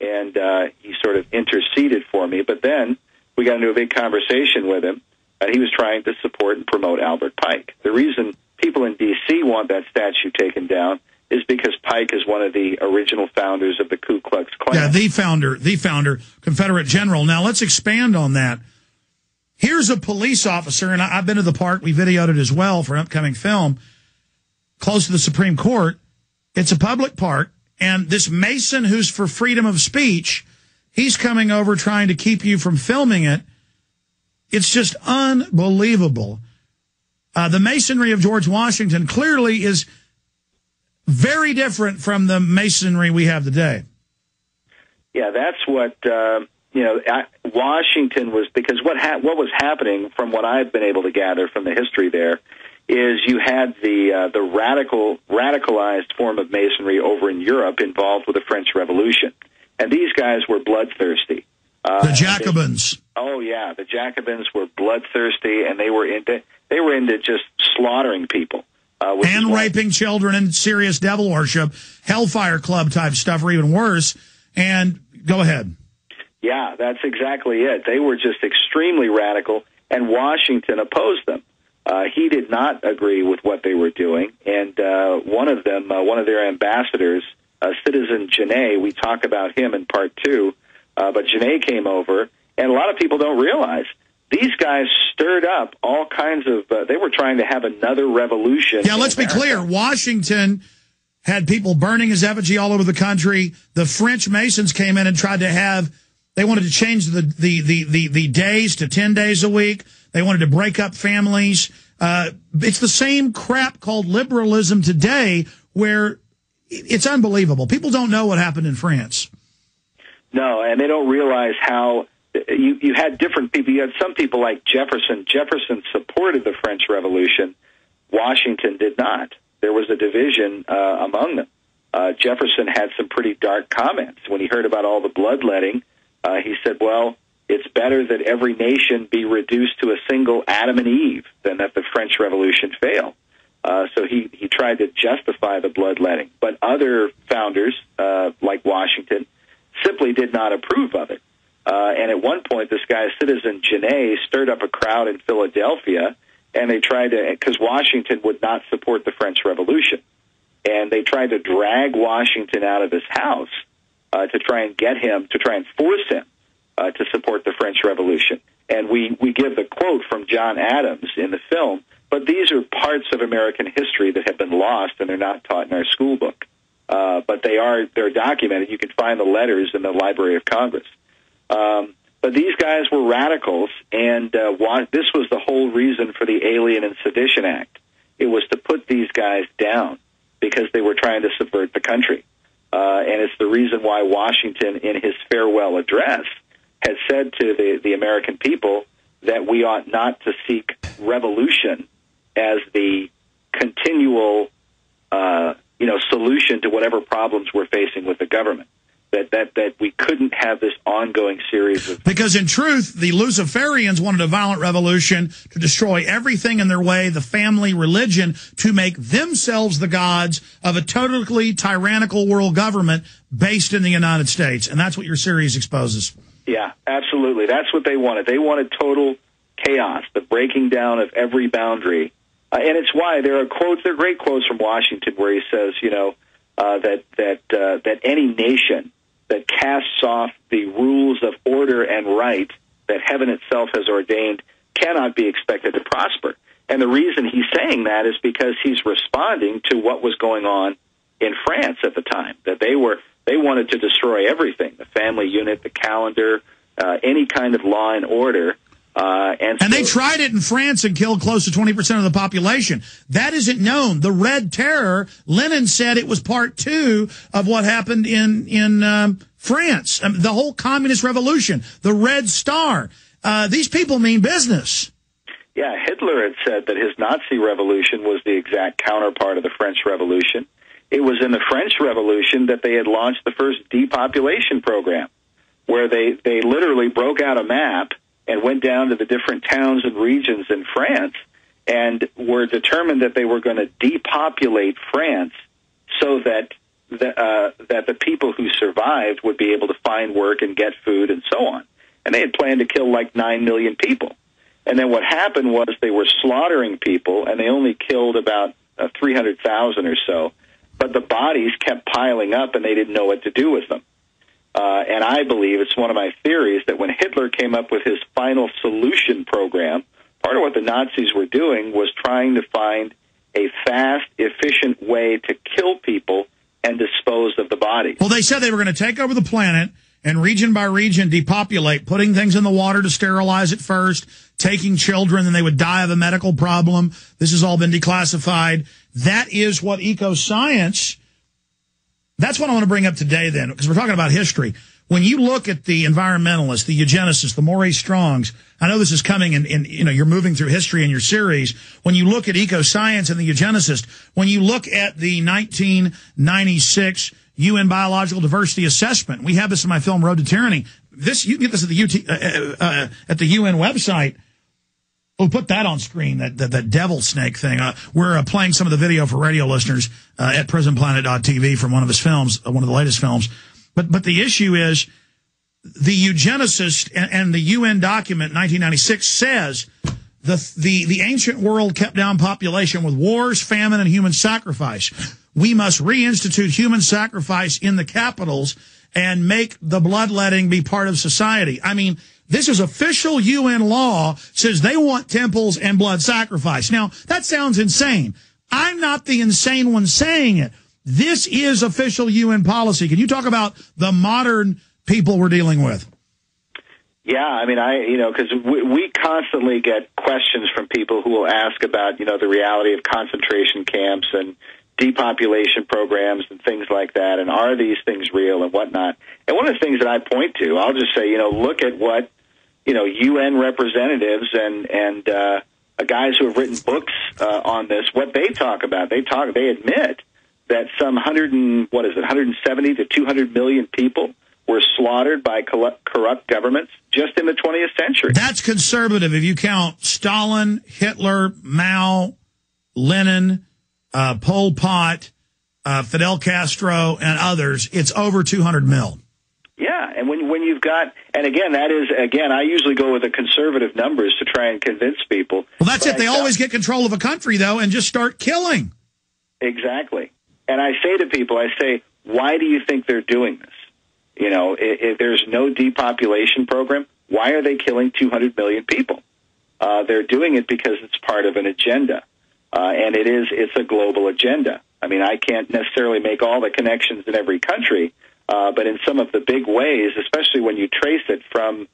and he sort of interceded for me. But then we got into a big conversation with him, and he was trying to support and promote Albert Pike. The reason people in D.C. want that statue taken down is because Pike is one of the original founders of the Ku Klux Klan. Yeah, the founder, Confederate general. Now, let's expand on that. Here's a police officer, and I've been to the park. We videoed it as well for an upcoming film, close to the Supreme Court. It's a public park, and this Mason who's for freedom of speech, he's coming over trying to keep you from filming it. It's just unbelievable. The Masonry of George Washington clearly is very different from the Masonry we have today. Yeah, that's what, Washington was, because what was happening, from what I've been able to gather from the history there, is you had the radicalized form of Masonry over in Europe involved with the French Revolution. And these guys were bloodthirsty. The Jacobins. The Jacobins were bloodthirsty, and they were into just slaughtering people. And raping children and serious devil worship, Hellfire Club type stuff, or even worse. And go ahead. Yeah, that's exactly it. They were just extremely radical, and Washington opposed them. He did not agree with what they were doing, and one of their ambassadors, Citizen Genet, we talk about him in part 2, but Genet came over, and a lot of people don't realize these guys stirred up all kinds of, they were trying to have another revolution. Yeah, let's be clear. Washington had people burning his effigy all over the country. The French Masons came in and tried to they wanted to change the days to 10 days a week. They wanted to break up families. It's the same crap called liberalism today, where it's unbelievable. People don't know what happened in France. No, and they don't realize how you had different people. You had some people like Jefferson. Jefferson supported the French Revolution. Washington did not. There was a division among them. Jefferson had some pretty dark comments. When he heard about all the bloodletting, he said, well, it's better that every nation be reduced to a single Adam and Eve than that the French Revolution fail. So he tried to justify the bloodletting. But other founders, like Washington, simply did not approve of it. And at one point, this guy, Citizen Genet, stirred up a crowd in Philadelphia, and they tried to, because Washington would not support the French Revolution, and they tried to drag Washington out of his house to try and force him to support the French Revolution. And we give the quote from John Adams in the film, but these are parts of American history that have been lost, and they're not taught in our school book. But they're documented. You can find the letters in the Library of Congress. But these guys were radicals, and this was the whole reason for the Alien and Sedition Act. It was to put these guys down because they were trying to subvert the country. And it's the reason why Washington, in his farewell address, had said to the American people that we ought not to seek revolution as the continual solution to whatever problems we're facing with the government. That we couldn't have this ongoing series of... Because in truth, the Luciferians wanted a violent revolution to destroy everything in their way, the family, religion, to make themselves the gods of a totally tyrannical world government based in the United States. And that's what your series exposes. Yeah, absolutely. That's what they wanted. They wanted total chaos, the breaking down of every boundary. And it's why there are great quotes from Washington where he says, that any nation that casts off the rules of order and right that heaven itself has ordained cannot be expected to prosper. And the reason he's saying that is because he's responding to what was going on in France at the time, that they wanted to destroy everything, the family unit, the calendar, any kind of law and order. And they tried it in France and killed close to 20% of the population. That isn't known. The Red Terror, Lenin said it was part 2 of what happened in France. The whole communist revolution, the Red Star. These people mean business. Yeah, Hitler had said that his Nazi revolution was the exact counterpart of the French Revolution. It was in the French Revolution that they had launched the first depopulation program, where they literally broke out a map and went down to the different towns and regions in France and were determined that they were going to depopulate France so that that the people who survived would be able to find work and get food and so on. And they had planned to kill like 9 million people. And then what happened was they were slaughtering people, and they only killed about 300,000 or so. But the bodies kept piling up, and they didn't know what to do with them. And I believe, it's one of my theories, that when Hitler came up with his final solution program, part of what the Nazis were doing was trying to find a fast, efficient way to kill people and dispose of the bodies. Well, they said they were going to take over the planet and region by region depopulate, putting things in the water to sterilize it first, taking children, and they would die of a medical problem. This has all been declassified. That is what eco-science, that's what I want to bring up today then, because we're talking about history. When you look at the environmentalists, the eugenicists, the Maurice Strongs, I know this is coming in, you know, you're moving through history in your series. When you look at eco-science and the eugenicist, when you look at the 1996 UN Biological Diversity Assessment, we have this in my film Road to Tyranny. This, you can get this at the UN website. We'll put that on screen, that devil snake thing. We're playing some of the video for radio listeners at prisonplanet.tv from one of his films, one of the latest films. But the issue is the eugenicist and the UN document 1996 says the ancient world kept down population with wars, famine, and human sacrifice. We must reinstitute human sacrifice in the capitals and make the bloodletting be part of society. I mean, this is official UN law, says they want temples and blood sacrifice. Now, that sounds insane. I'm not the insane one saying it. This is official UN policy. Can you talk about the modern people we're dealing with? Yeah, I mean, because we constantly get questions from people who will ask about, the reality of concentration camps and depopulation programs and things like that, and are these things real and whatnot. And one of the things that I point to, I'll just say, look at what, UN representatives and guys who have written books on this, what they talk about. They admit that some 170 to 200 million people were slaughtered by corrupt governments just in the 20th century. That's conservative. If you count Stalin, Hitler, Mao, Lenin, Pol Pot, Fidel Castro, and others, it's over 200 mil. Yeah, and when you've got, and again, I usually go with the conservative numbers to try and convince people. Well, that's it. They always get control of a country, though, and just start killing. Exactly. And I say to people, why do you think they're doing this? If there's no depopulation program, why are they killing 200 million people? They're doing it because it's part of an agenda. And it's a global agenda. I mean, I can't necessarily make all the connections in every country, but in some of the big ways, especially when you trace it from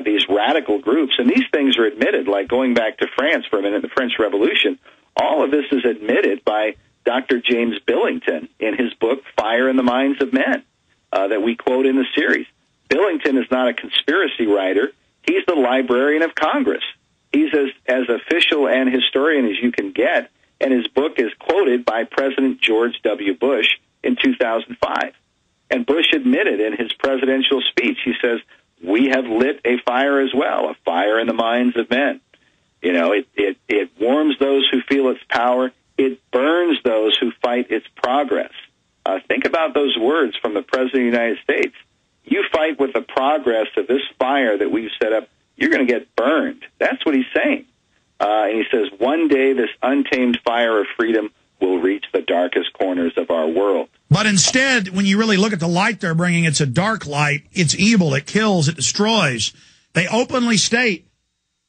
these radical groups, and these things are admitted, like going back to France for a minute, the French Revolution, all of this is admitted by Dr. James Billington in his book, Fire in the Minds of Men, that we quote in the series. Billington is not a conspiracy writer. He's the Librarian of Congress. He's as official and historian as you can get, and his book is quoted by President George W. Bush in 2005. And Bush admitted in his presidential speech, he says, we have lit a fire as well, a fire in the minds of men. It warms those who feel its power. It burns those who fight its progress. Think about those words from the President of the United States. You fight with the progress of this fire that we've set up, you're going to get burned. That's what he's saying. And he says, one day this untamed fire of freedom will reach the darkest corners of our world. But instead, when you really look at the light they're bringing, it's a dark light. It's evil. It kills. It destroys. They openly state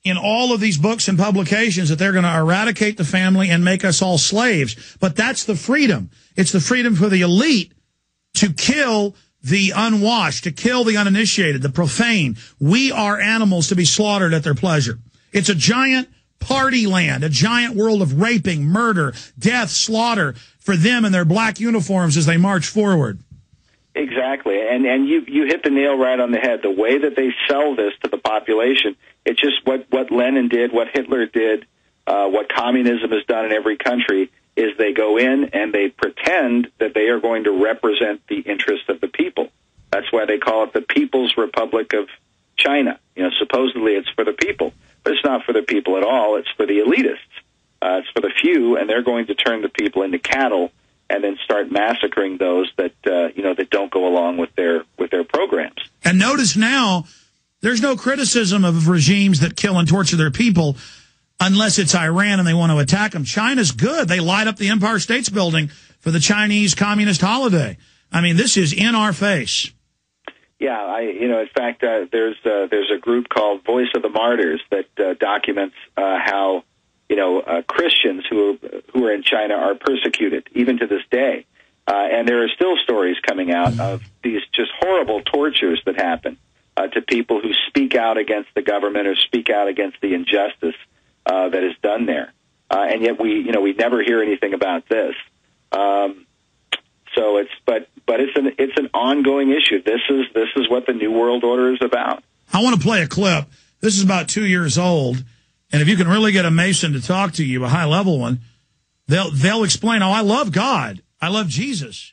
in all of these books and publications that they're going to eradicate the family and make us all slaves. But that's the freedom. It's the freedom for the elite to kill the unwashed, to kill the uninitiated, the profane. We are animals to be slaughtered at their pleasure. It's a giant party land, a giant world of raping, murder, death, slaughter for them in their black uniforms as they march forward. Exactly. And you hit the nail right on the head. The way that they sell this to the population, it's just what Lenin did, what Hitler did, what communism has done in every country, is they go in and they pretend that they are going to represent the interest of the people. That's why they call it the People's Republic of China. Supposedly it's for the people, but it's not for the people at all. It's for the elitists. It's for the few, and they're going to turn the people into cattle and then start massacring those that that don't go along with their programs. And notice now, there's no criticism of regimes that kill and torture their people unless it's Iran and they want to attack them. China's good. They light up the Empire State's Building for the Chinese Communist holiday. I mean, this is in our face. Yeah, in fact, there's a group called Voice of the Martyrs that documents how Christians who are in China are persecuted even to this day, and there are still stories coming out of these just horrible tortures that happen to people who speak out against the government or speak out against the injustice that is done there, and yet we never hear anything about this. So it's an ongoing issue. This is what the New World Order is about. I want to play a clip. This is about 2 years old, and if you can really get a Mason to talk to you, a high level one, they'll explain. Oh, I love God. I love Jesus.